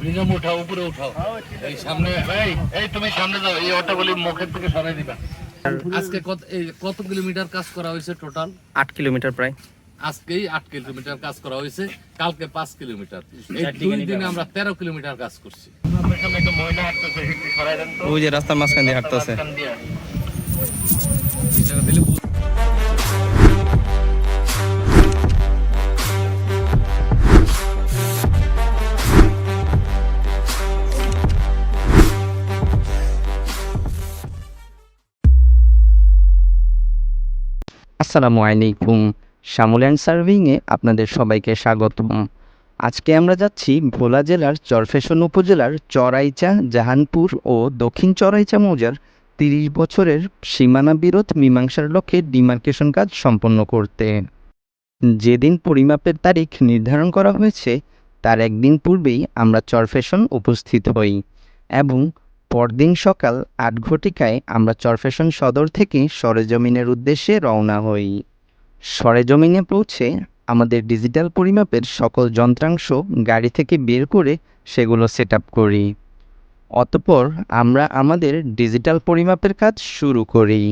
নিজাম উঠাও, উপরে উঠাও, এই সামনে, এই তুমি সামনে যাও, এই অটোগুলি মুখের থেকে সরাই দিবা। আজকে কত কিলোমিটার কাজ করা হয়েছে টোটাল? 8 কিলোমিটার প্রায়। আজকেই 8 কিলোমিটার কাজ করা হয়েছে, কালকে 5 কিলোমিটার। এই 2 দিনে আমরা 13 কিলোমিটার কাজ করছি। ওই যে রাস্তার মাঝখান দিয়ে হাঁটতেছে। আসসালামু আলাইকুম, শ্যামল অ্যান্ড সার্ভিংয়ে আপনাদের সবাইকে স্বাগতম। আজকে আমরা যাচ্ছি ভোলা জেলার চরফ্যাশন উপজেলার চরাইচা, জাহানপুর ও দক্ষিণ চরাইচা মৌজার 30 বছরের সীমানা বিরোধ মীমাংসার লক্ষ্যে ডিমার্কেশন কাজ সম্পন্ন করতে। যেদিন পরিমাপের তারিখ নির্ধারণ করা হয়েছে তার একদিন পূর্বেই আমরা চরফ্যাশন উপস্থিত হই এবং পরদিন সকাল 8 ঘটিকায় আমরা চরফ্যাশন সদর থেকে সরেজমিনের উদ্দেশ্যে রওনা হই। সরেজমিনে পৌঁছে আমাদের ডিজিটাল পরিমাপের সকল যন্ত্রাংশ গাড়ি থেকে বের করে সেগুলো সেট আপ করি। অতঃপর আমরা আমাদের ডিজিটাল পরিমাপের কাজ শুরু করি।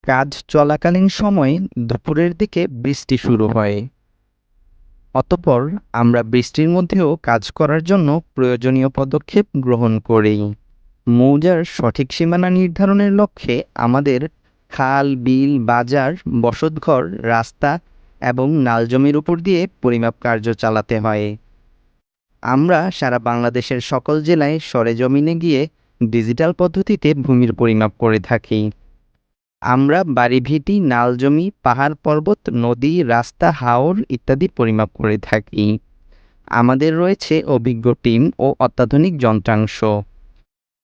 কাজ চলাকালীন সময়ে দুপুরের দিকে বৃষ্টি শুরু হয়। অতঃপর আমরা বৃষ্টির মধ্যেও কাজ করার জন্য প্রয়োজনীয় পদক্ষেপ গ্রহণ করি। মৌজার সঠিক সীমানা নির্ধারণের লক্ষ্যে আমাদের খাল, বিল, বাজার, বসতঘর, রাস্তা এবং নাল জমির উপর দিয়ে পরিমাপ কার্য চালাতে হয়। আমরা সারা বাংলাদেশের সকল জেলায় সরেজমিনে গিয়ে ডিজিটাল পদ্ধতিতে ভূমির পরিমাপ করে থাকি। আমরা বাড়ি-ভিটি, নাল জমি, পাহাড় পর্বত, নদী, রাস্তা, হাওর ইত্যাদি পরিমাপ করে থাকি। আমাদের রয়েছে অভিজ্ঞ টিম ও অত্যাধুনিক যন্ত্রাংশ।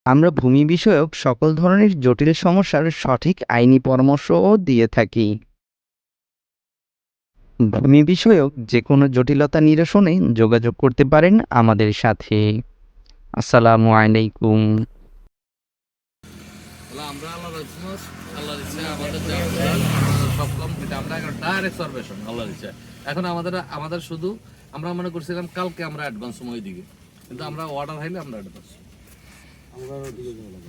আমরা ভূমি বিষয়ক সকল ধরনের জটিল সমস্যার সঠিক আইনি পরামর্শও দিয়ে থাকি। ভূমি বিষয়ক যে কোনো জটিলতা নিরসনে যোগাযোগ করতে পারেন আমাদের সাথে। আসসালামু আলাইকুম। আমরা আল্লাহর ইচ্ছা আমাদের সব কমপ্লিট, আমরা এখন ডাইরেক্ট সার্ভেশন আল্লাহর ইচ্ছা। এখন আমাদের শুধু আমরা মনে করছিলাম কালকে আমরা অ্যাডভান্স সময় দিকে, কিন্তু আমরা অর্ডার হইলে আমরা অ্যাডভান্স,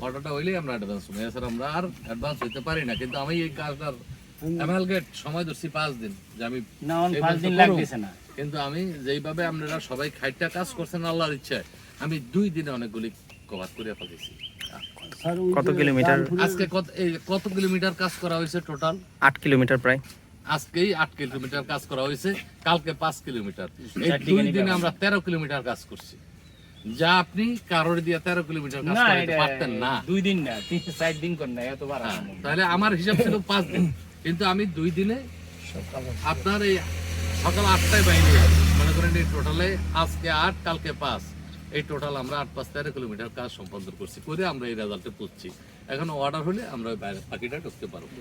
অর্ডারটা হইলেই আমরা অ্যাডভান্স সময়, এছাড়া আমরা আর অ্যাডভান্স হইতে পারি না। কিন্তু আমি এই কাজটার এমএলগেট সময় ধরছি 5 দিন, যে আমি 5 দিন লাগতেছে না, কিন্তু আমি যেইভাবে আপনারা সবাই খাইটা কাজ করছেন আল্লাহর ইচ্ছায় আমি 2 দিনে অনেকগুলি কভার করে ফেলেছি। কত কিলোমিটার? আজকে কত কিলোমিটার কাজ করা হয়েছে টোটাল? 8 কিলোমিটার প্রায়। আজকেই 8 কিলোমিটার কাজ করা হয়েছে, কালকে 5 কিলোমিটার। এই 2 দিনে আমরা 13 কিলোমিটার কাজ করছি, যা আপনি কারোর দিয়ে 13 কিলোমিটার কাজ করতে পারতেন না। 2 দিন না, 3-4 দিন করে না, এত বার। তাহলে আমার হিসাব ছিল 5 দিন, কিন্তু আমি 2 দিনে আপনার এই সকাল 8টায় বাইরে মনে করেন এই টোটালে আজকে 8 কালকে 5, এই টোটাল আমরা 8-5 13 কিলোমিটার কাজ সম্পাদন করছি, করে আমরা এই রেজাল্টে পৌঁছছি। এখন অর্ডার হলে আমরা বাইরে বাকিটা ঢুকতে পারবো।